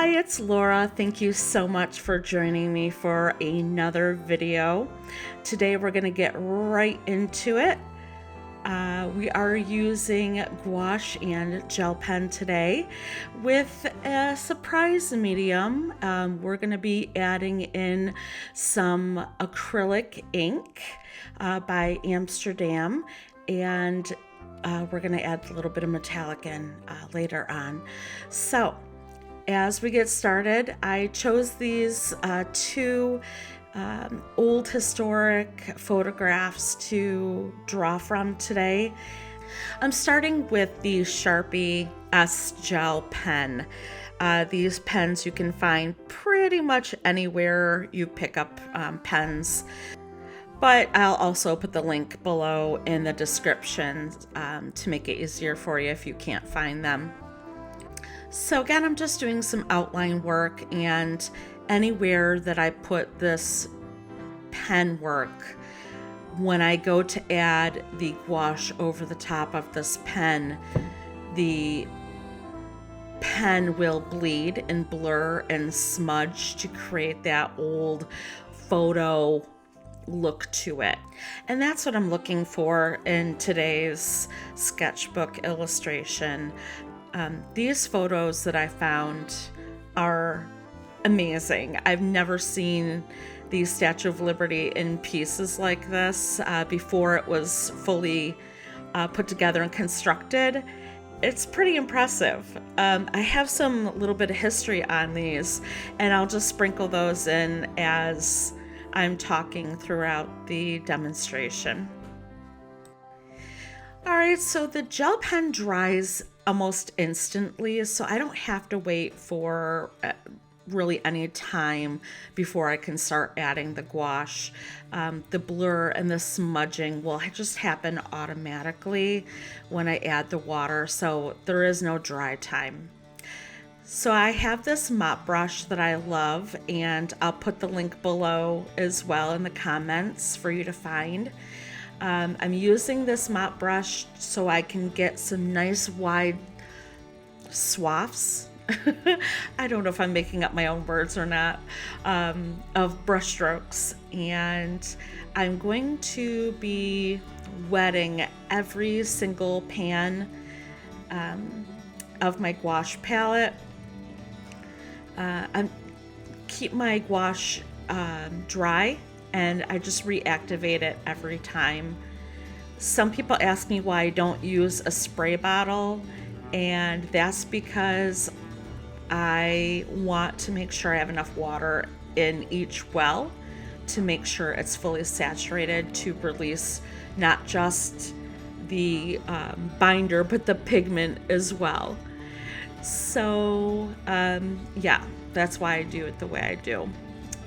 Hi, it's Laura. Thank you so much for joining me for another video. Today we're going to get right into it. We are using gouache and gel pen today with a surprise medium. We're going to be adding in some acrylic ink by Amsterdam, and we're going to add a little bit of metallic in later on. So as we get started, I chose these two old historic photographs to draw from today. I'm starting with the Sharpie S Gel Pen. These pens you can find pretty much anywhere you pick up pens. But I'll also put the link below in the description to make it easier for you if you can't find them. So again, I'm just doing some outline work, and anywhere that I put this pen work, when I go to add the gouache over the top of this pen, the pen will bleed and blur and smudge to create that old photo look to it. And that's what I'm looking for in today's sketchbook illustration. These photos that I found are amazing. I've never seen the Statue of Liberty in pieces like this before it was fully put together and constructed. It's pretty impressive. I have some little bit of history on these, and I'll just sprinkle those in as I'm talking throughout the demonstration. All right, so the gel pen dries almost instantly, so I don't have to wait for really any time before I can start adding the gouache. The blur and the smudging will just happen automatically when I add the water, so there is no dry time. So I have this mop brush that I love, and I'll put the link below as well in the comments for you to find. I'm using this mop brush so I can get some nice wide swaths. I don't know if I'm making up my own words or not, of brush strokes, and I'm going to be wetting every single pan of my gouache palette. I keep my gouache dry, and I just reactivate it every time. Some people ask me why I don't use a spray bottle, and that's because I want to make sure I have enough water in each well to make sure it's fully saturated to release not just the binder but the pigment as well. So yeah, that's why I do it the way I do.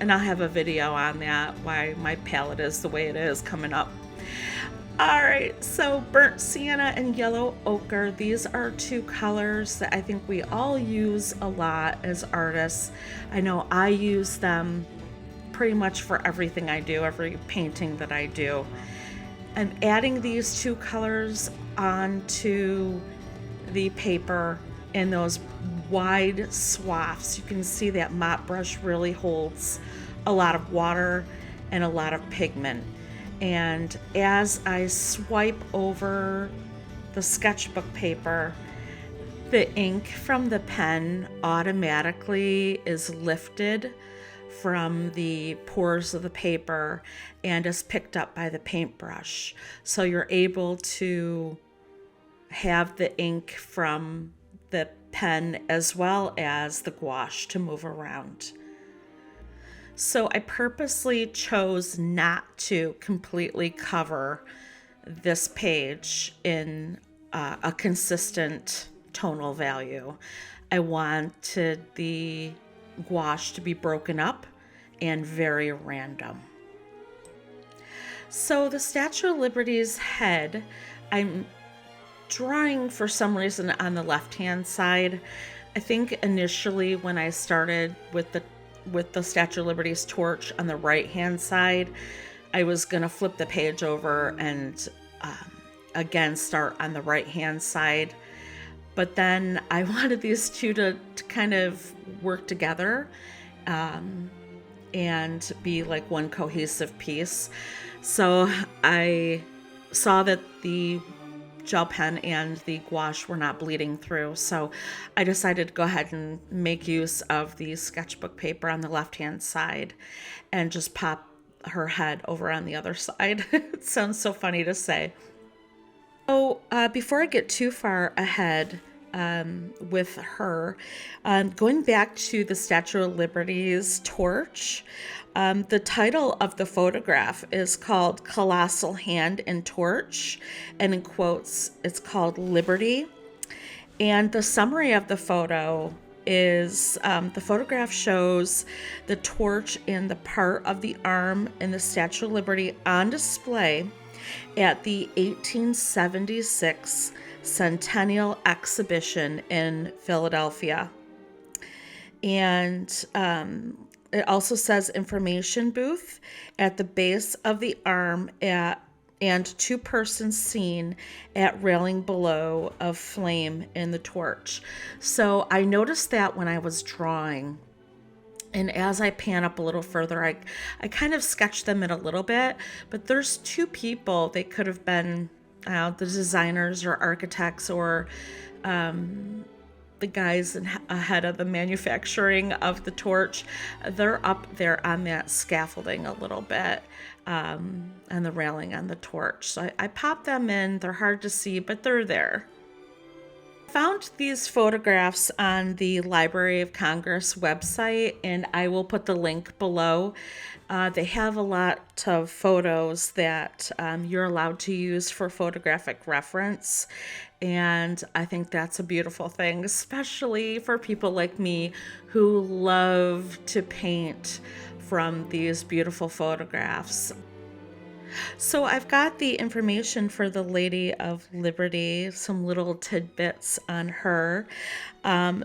And I'll have a video on that, why my palette is the way it is, coming up. All right, so burnt sienna and yellow ochre, these are two colors that I think we all use a lot as artists. I know I use them pretty much for everything I do, every painting that I do. I'm adding these two colors onto the paper in those wide swaths. You can see that mop brush really holds a lot of water and a lot of pigment. And as I swipe over the sketchbook paper, the ink from the pen automatically is lifted from the pores of the paper and is picked up by the paintbrush. So you're able to have the ink from the pen as well as the gouache to move around. So I purposely chose not to completely cover this page in a consistent tonal value. I wanted the gouache to be broken up and very random. So the Statue of Liberty's head, I'm drawing for some reason on the left-hand side. I think initially when I started with the Statue of Liberty's torch on the right-hand side, I was gonna flip the page over and again start on the right-hand side. but then I wanted these two to kind of work together and be like one cohesive piece. So I saw that the gel pen and the gouache were not bleeding through, so I decided to go ahead and make use of the sketchbook paper on the left hand side and just pop her head over on the other side. It sounds so funny to say. So before I get too far ahead with her, going back to the Statue of Liberty's torch, the title of the photograph is called Colossal Hand and Torch, and in quotes, it's called Liberty. And the summary of the photo is the photograph shows the torch in the part of the arm in the Statue of Liberty on display at the 1876 Centennial Exhibition in Philadelphia. And it also says information booth at the base of the arm and two persons seen at railing below of flame in the torch. So I noticed that when I was drawing. And as I pan up a little further, I kind of sketched them in a little bit, but there's two people. They could have been the designers or architects or the guys ahead of the manufacturing of the torch. They're up there on that scaffolding a little bit on the railing on the torch. So I popped them in. They're hard to see, but they're there. Found these photographs on the Library of Congress website, and I will put the link below. They have a lot of photos that you're allowed to use for photographic reference, and I think that's a beautiful thing, especially for people like me who love to paint from these beautiful photographs. So I've got the information for the Lady of Liberty, some little tidbits on her.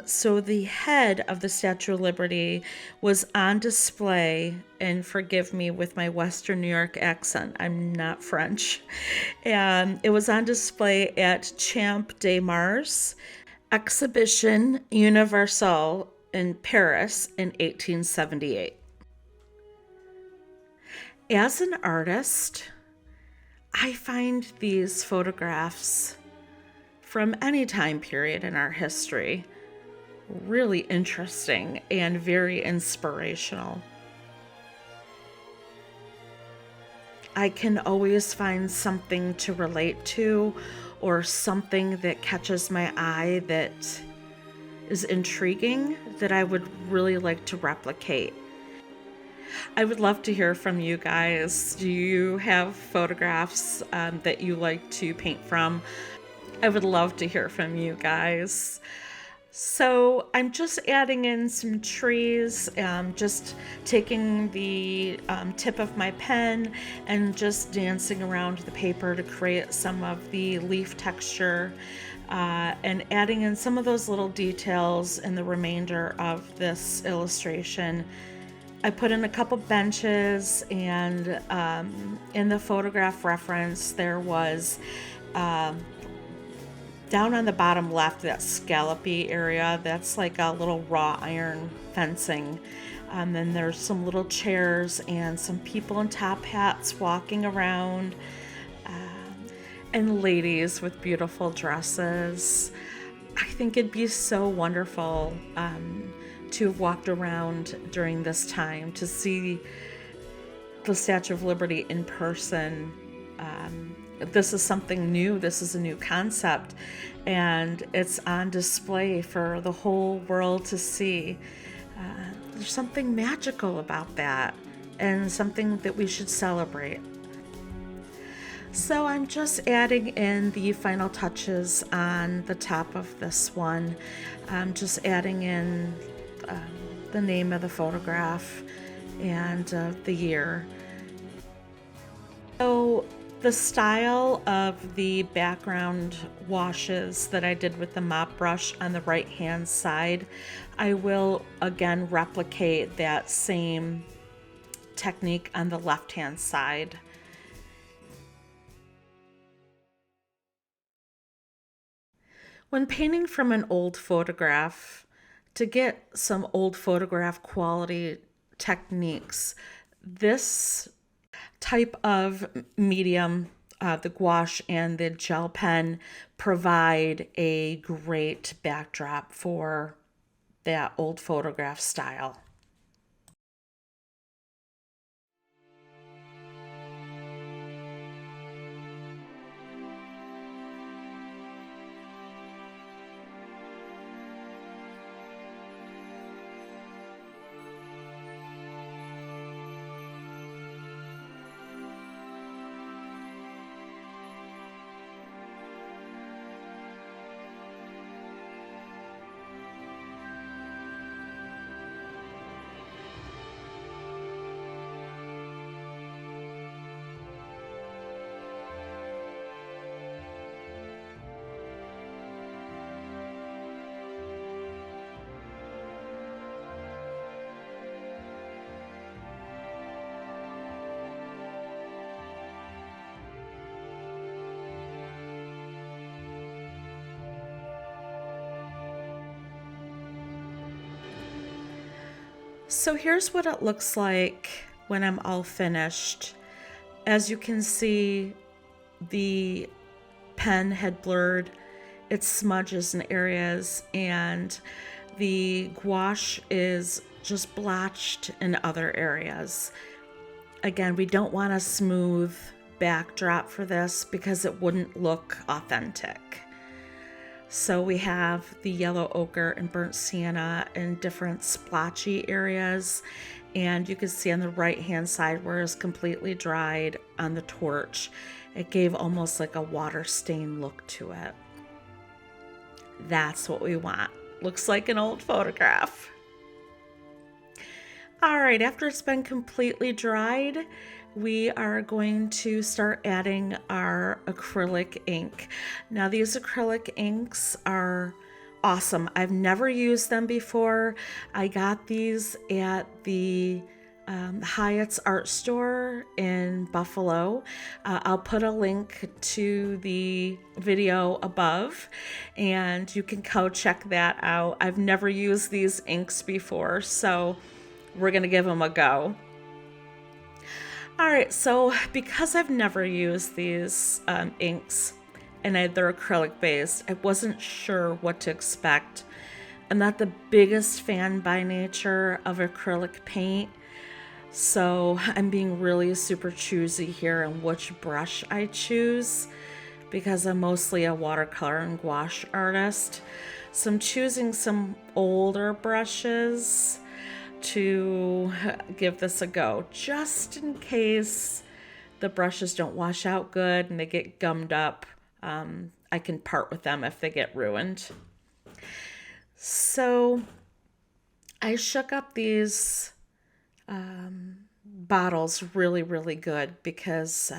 So the head of the Statue of Liberty was on display, and forgive me with my Western New York accent, I'm not French. And it was on display at Champ de Mars Exhibition Universelle in Paris in 1878. As an artist, I find these photographs from any time period in our history really interesting and very inspirational. I can always find something to relate to or something that catches my eye that is intriguing that I would really like to replicate. I would love to hear from you guys. Do you have photographs that you like to paint from? I would love to hear from you guys. So I'm just adding in some trees, just taking the tip of my pen and just dancing around the paper to create some of the leaf texture and adding in some of those little details in the remainder of this illustration. I put in a couple benches, and in the photograph reference there was down on the bottom left, that scallopy area, that's like a little wrought iron fencing. Then there's some little chairs and some people in top hats walking around, and ladies with beautiful dresses. I think it'd be so wonderful to have walked around during this time to see the Statue of Liberty in person. This is something new. This is a new concept, and it's on display for the whole world to see. There's something magical about that, and something that we should celebrate. So I'm just adding in the final touches on the top of this one. I'm just adding in the name of the photograph and the year. So the style of the background washes that I did with the mop brush on the right hand side, I will again replicate that same technique on the left hand side. When painting from an old photograph, to get some old photograph quality techniques, this type of medium, the gouache and the gel pen, provide a great backdrop for that old photograph style. So here's what it looks like when I'm all finished. As you can see, the pen had blurred, it smudges in areas, and the gouache is just blotched in other areas. Again, we don't want a smooth backdrop for this because it wouldn't look authentic. So we have the yellow ochre and burnt sienna in different splotchy areas. And you can see on the right hand side where it's completely dried on the torch, it gave almost like a water stain look to it. That's what we want. Looks like an old photograph. All right, after it's been completely dried, we are going to start adding our acrylic ink. Now these acrylic inks are awesome. I've never used them before. I got these at the Hyatt's art store in Buffalo. I'll put a link to the video above and you can go check that out. I've never used these inks before, so we're gonna give them a go. All right, so because I've never used these inks and they're acrylic based, I wasn't sure what to expect. I'm not the biggest fan by nature of acrylic paint, so I'm being really super choosy here on which brush I choose because I'm mostly a watercolor and gouache artist. So I'm choosing some older brushes to give this a go, just in case the brushes don't wash out good and they get gummed up. I can part with them if they get ruined. So I shook up these bottles really good because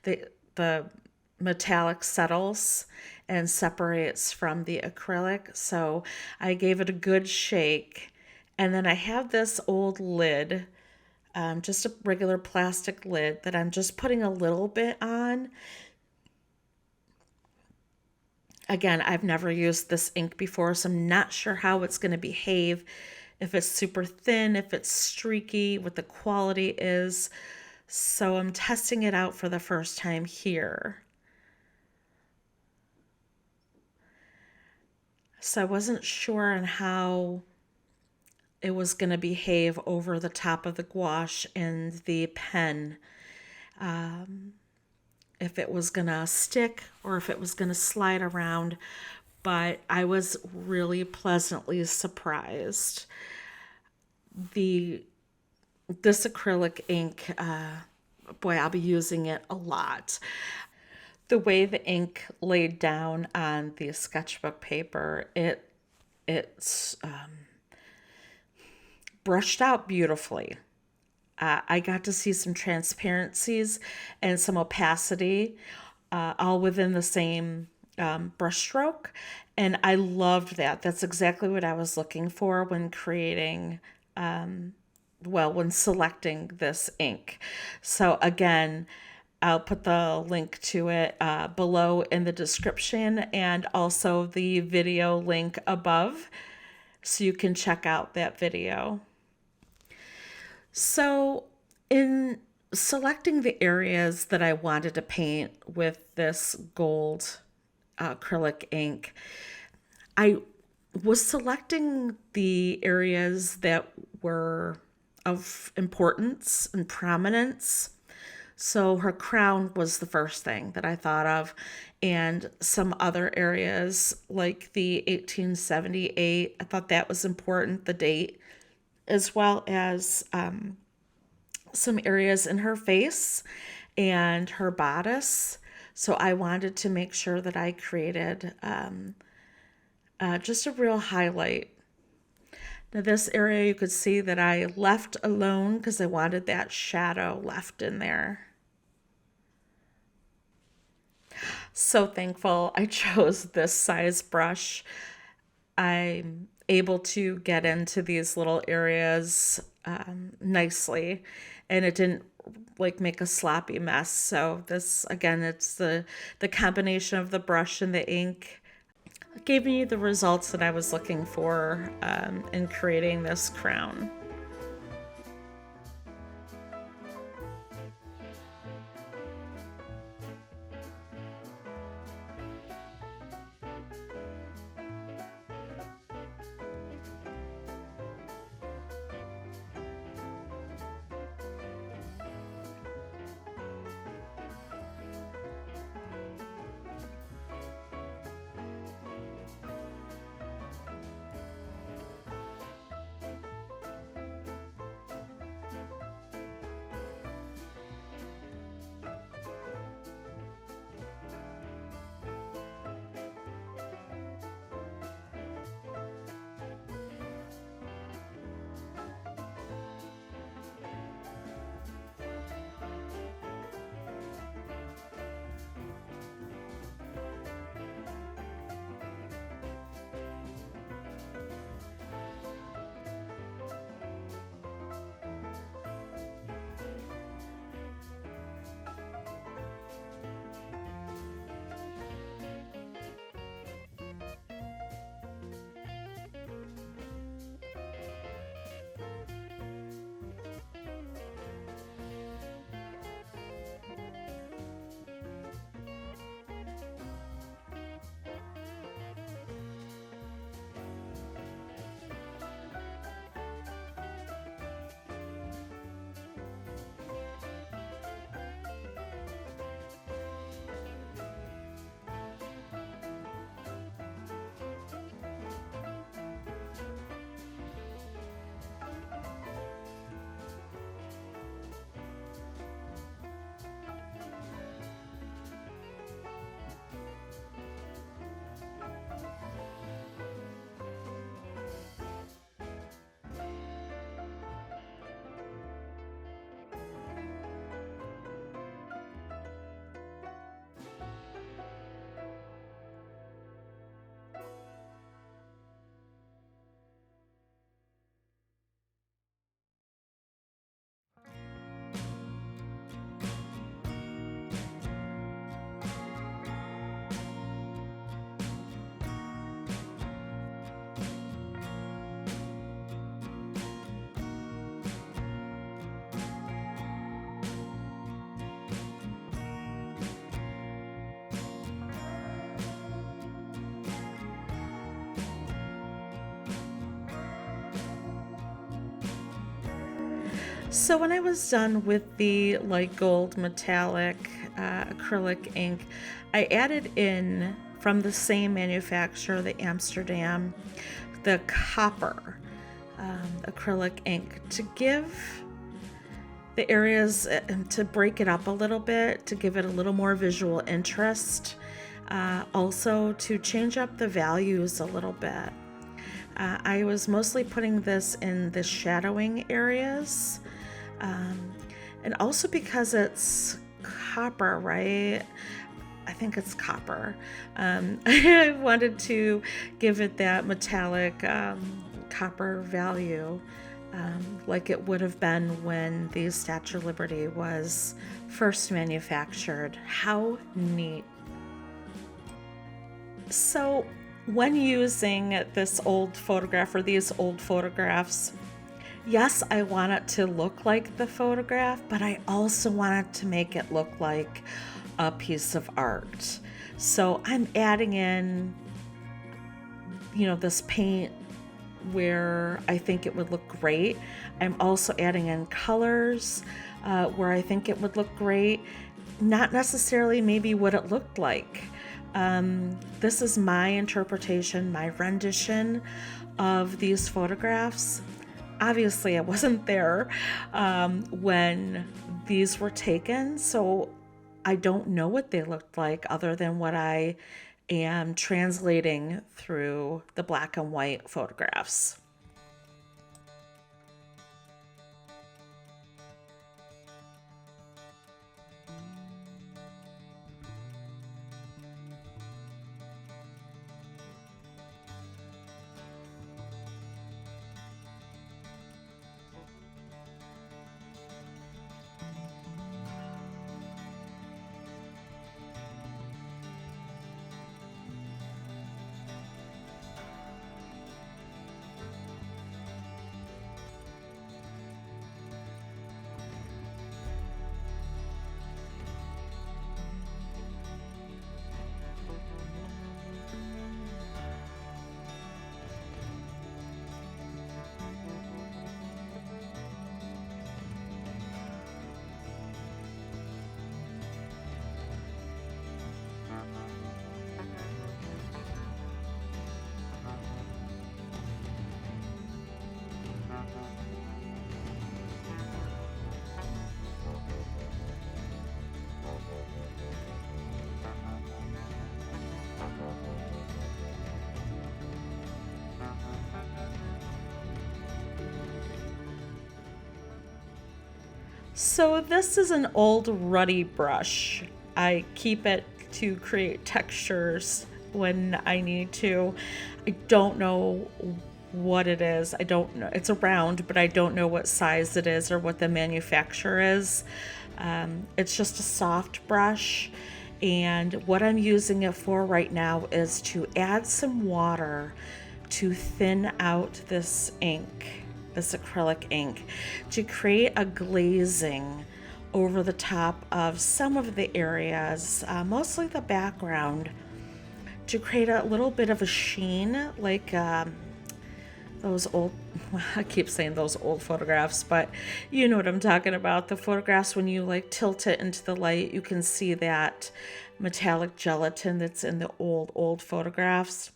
the metallic settles and separates from the acrylic. So I gave it a good shake. And then I have this old lid, just a regular plastic lid that I'm just putting a little bit on. Again, I've never used this ink before, so I'm not sure how it's going to behave, if it's super thin, if it's streaky, what the quality is. So I'm testing it out for the first time here. So I wasn't sure on how it was going to behave over the top of the gouache and the pen. If it was going to stick or if it was going to slide around, but I was really pleasantly surprised. This acrylic ink, boy, I'll be using it a lot. The way the ink laid down on the sketchbook paper, it's brushed out beautifully. I got to see some transparencies and some opacity, all within the same brush stroke. And I loved that. That's exactly what I was looking for when creating, when selecting this ink. So again, I'll put the link to it below in the description, and also the video link above, so you can check out that video. So in selecting the areas that I wanted to paint with this gold acrylic ink, I was selecting the areas that were of importance and prominence. So her crown was the first thing that I thought of, and some other areas like the 1878, I thought that was important, the date, as well as some areas in her face and her bodice. So I wanted to make sure that I created just a real highlight. Now this area you could see that I left alone because I wanted that shadow left in there. So thankful I chose this size brush. I'm able to get into these little areas nicely, and it didn't like make a sloppy mess. So this, again, it's the combination of the brush and the ink gave me the results that I was looking for in creating this crown. So when I was done with the light gold metallic acrylic ink, I added in, from the same manufacturer, the Amsterdam, the copper acrylic ink to give the areas, to break it up a little bit, to give it a little more visual interest, also to change up the values a little bit. I was mostly putting this in the shadowing areas, and also because it's copper, right? I think it's copper. I wanted to give it that metallic copper value like it would have been when the Statue of Liberty was first manufactured. How neat. So when using this old photograph or these old photographs, yes, I want it to look like the photograph, but I also want it to make it look like a piece of art. So I'm adding in, this paint where I think it would look great. I'm also adding in colors where I think it would look great. Not necessarily maybe what it looked like. This is my interpretation, my rendition of these photographs. Obviously, I wasn't there when these were taken, so I don't know what they looked like other than what I am translating through the black and white photographs. So this is an old ruddy brush. I keep it to create textures when I need to. I don't know what it is. I don't know. It's a round, but I don't know what size it is or what the manufacturer is. It's just a soft brush. And what I'm using it for right now is to add some water to thin out this ink, this acrylic ink, to create a glazing over the top of some of the areas, mostly the background, to create a little bit of a sheen, like those old, I keep saying those old photographs, but you know what I'm talking about. The photographs, when you like tilt it into the light, you can see that metallic gelatin that's in the old photographs.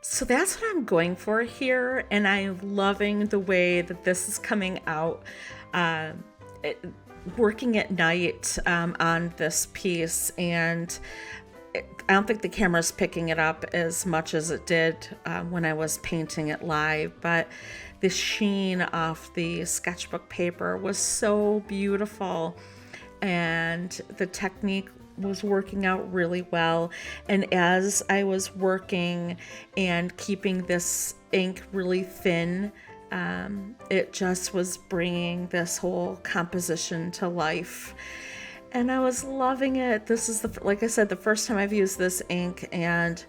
So that's what I'm going for here, and I'm loving the way that this is coming out. Working at night on this piece, and I don't think the camera's picking it up as much as it did when I was painting it live, but the sheen off the sketchbook paper was so beautiful, and the technique was working out really well. And as I was working and keeping this ink really thin, it just was bringing this whole composition to life, and I was loving it. This is like I said, the first time I've used this ink, and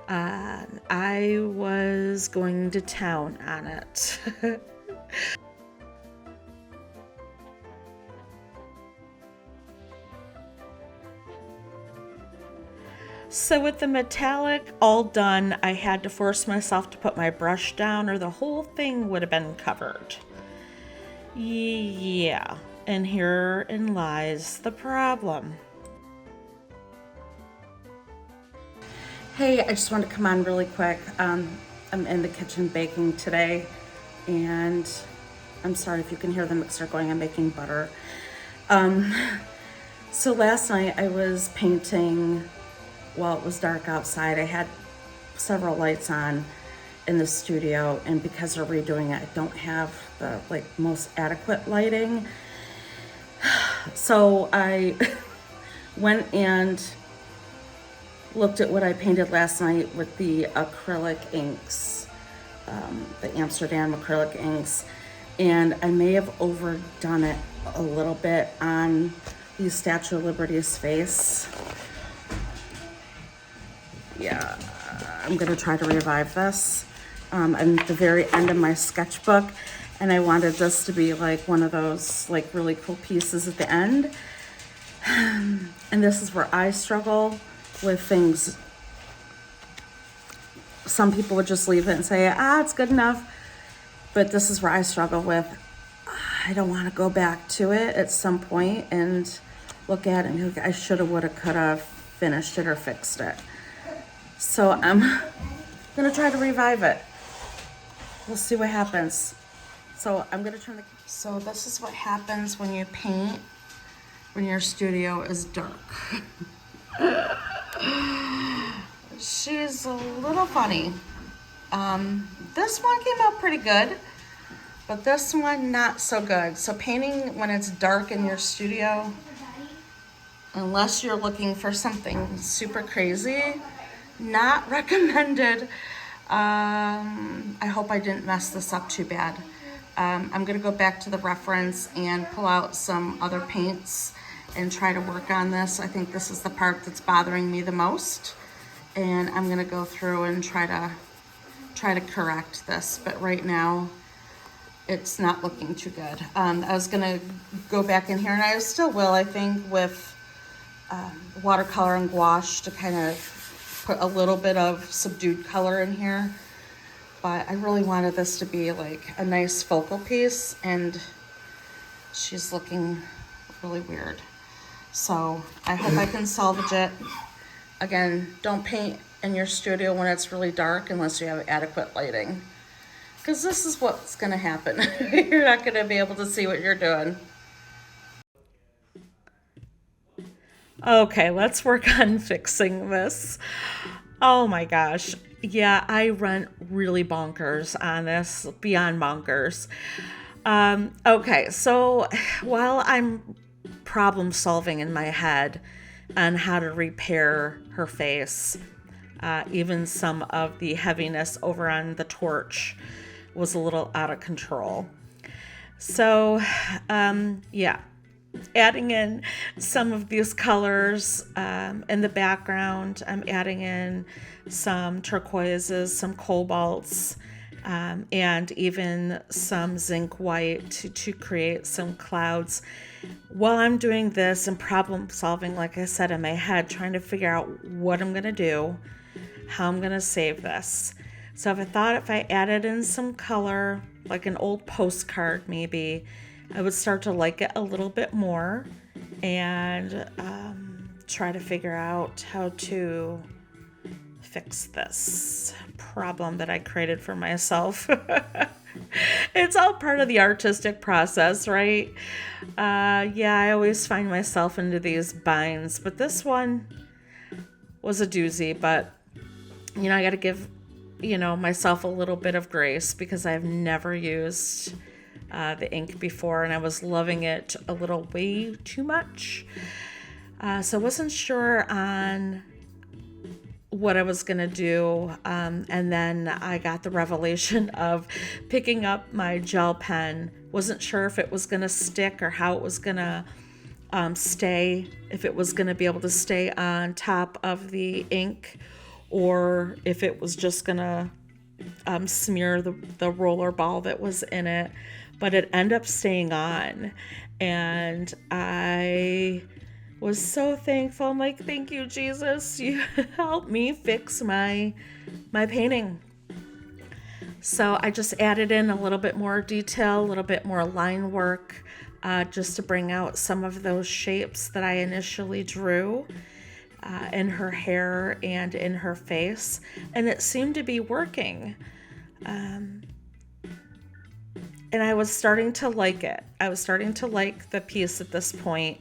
I was going to town on it. So with the metallic all done, I had to force myself to put my brush down or the whole thing would have been covered. Yeah, and herein lies the problem. Hey, I just wanted to come on really quick. I'm in the kitchen baking today, and I'm sorry if you can hear the mixer going. I'm making butter. So last night I was painting while it was dark outside. I had several lights on in the studio, and because they're redoing it, I don't have the most adequate lighting. So I went and looked at what I painted last night with the acrylic inks, the Amsterdam acrylic inks, and I may have overdone it a little bit on the Statue of Liberty's face. Yeah, I'm gonna try to revive this. I'm at the very end of my sketchbook, and I wanted this to be like one of those like really cool pieces at the end. And this is where I struggle with things. Some people would just leave it and say, it's good enough. But this is where I struggle with, I don't want to go back to it at some point and look at it and be like, I should have, would have, could have finished it or fixed it. So I'm going to try to revive it. We'll see what happens. So I'm going to turn the... So this is what happens when you paint when your studio is dark. She's a little funny. This one came out pretty good, but this one not so good. So painting when it's dark in your studio, unless you're looking for something super crazy, not recommended. I hope I didn't mess this up too bad. I'm gonna go back to the reference and pull out some other paints and try to work on this. I think this is the part that's bothering me the most. And I'm gonna go through and try to correct this, but right now it's not looking too good. I was gonna go back in here, and I still will, I think, with watercolor and gouache to kind of put a little bit of subdued color in here. But I really wanted this to be like a nice focal piece, and she's looking really weird. So I hope I can salvage it. Again, don't paint in your studio when it's really dark unless you have adequate lighting, because this is what's going to happen. You're not going to be able to see what you're doing. Okay, let's work on fixing this. Oh my gosh. Yeah, I run really bonkers on this, beyond bonkers. Okay, so while I'm problem solving in my head on how to repair her face, even some of the heaviness over on the torch was a little out of control. So, yeah, adding in some of these colors in the background. I'm adding in some turquoises, some cobalts, and even some zinc white to create some clouds. While I'm doing this and problem solving, like I said, in my head, trying to figure out what I'm going to do, how I'm going to save this. So I thought if I added in some color, like an old postcard maybe, I would start to like it a little bit more and try to figure out how to fix this problem that I created for myself. It's all part of the artistic process, right? Yeah, I always find myself into these binds, but this one was a doozy. But, you know, I got to give, myself a little bit of grace because I've never used the ink before, and I was loving it a little way too much. So I wasn't sure on what I was going to do. And then I got the revelation of picking up my gel pen. Wasn't sure if it was going to stick or how it was going to stay, if it was going to be able to stay on top of the ink, or if it was just going to smear the roller ball that was in it. But it ended up staying on, and I was so thankful. I'm like, thank you, Jesus. You helped me fix my painting. So I just added in a little bit more detail, a little bit more line work, just to bring out some of those shapes that I initially drew in her hair and in her face. And it seemed to be working. And I was starting to like it. I was starting to like the piece at this point.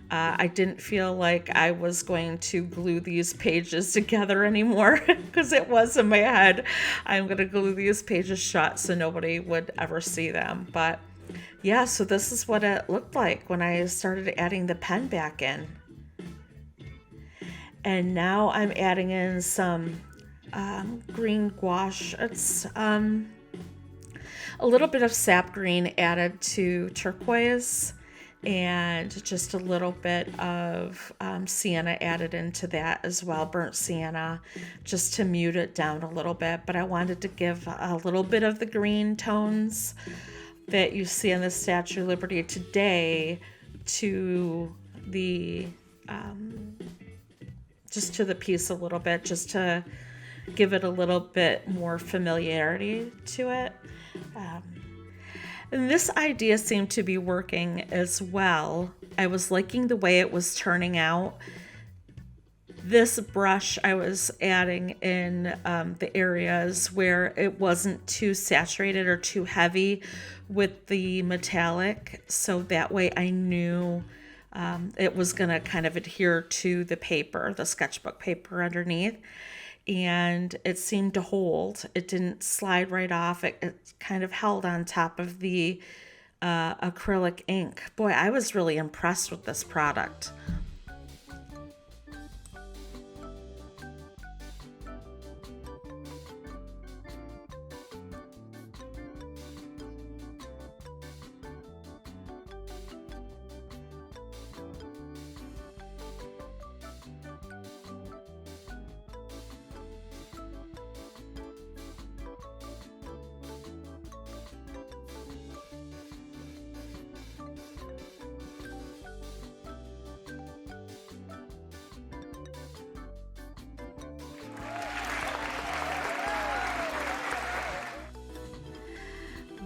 I didn't feel like I was going to glue these pages together anymore because it was in my head. I'm going to glue these pages shut so nobody would ever see them. But yeah, so this is what it looked like when I started adding the pen back in. And now I'm adding in some green gouache. It's a little bit of sap green added to turquoise, and just a little bit of sienna added into that as well, burnt sienna, just to mute it down a little bit. But I wanted to give a little bit of the green tones that you see on the Statue of Liberty today to the just to the piece a little bit, just to give it a little bit more familiarity to it. And this idea seemed to be working as well. I was liking the way it was turning out. This brush I was adding in the areas where it wasn't too saturated or too heavy with the metallic, so that way I knew it was going to kind of adhere to the paper, the sketchbook paper underneath. And it seemed to hold. It didn't slide right off. It kind of held on top of the acrylic ink. Boy, I was really impressed with this product.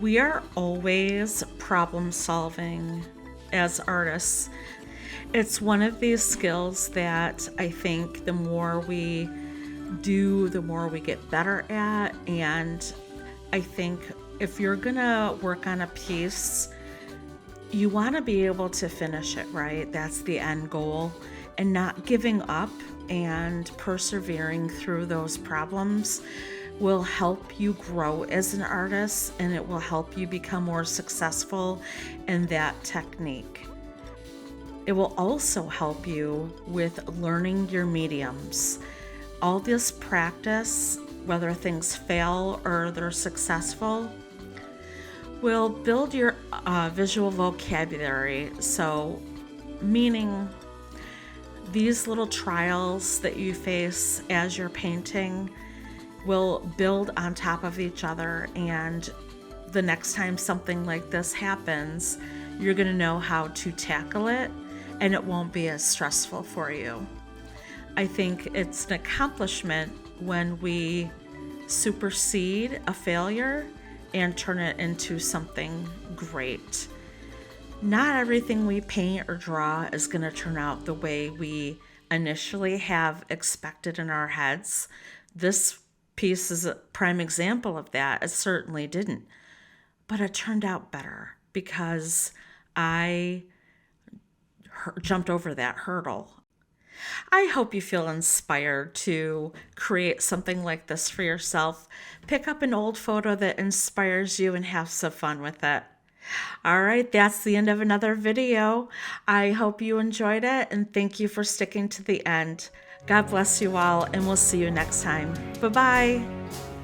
We are always problem solving as artists. It's one of these skills that I think the more we do, the more we get better at. And I think if you're gonna work on a piece, you want to be able to finish it right. That's the end goal, and not giving up and persevering through those problems will help you grow as an artist, and it will help you become more successful in that technique. It will also help you with learning your mediums. All this practice, whether things fail or they're successful, will build your visual vocabulary. So, meaning these little trials that you face as you're painting will build on top of each other, and the next time something like this happens, you're going to know how to tackle it, and it won't be as stressful for you. I think it's an accomplishment when we supersede a failure and turn it into something great. Not everything we paint or draw is going to turn out the way we initially have expected in our heads. This piece is a prime example of that. It certainly didn't, but it turned out better because I jumped over that hurdle. I hope you feel inspired to create something like this for yourself. Pick up an old photo that inspires you and have some fun with it. All right, that's the end of another video. I hope you enjoyed it, and thank you for sticking to the end. God bless you all, and we'll see you next time. Bye-bye.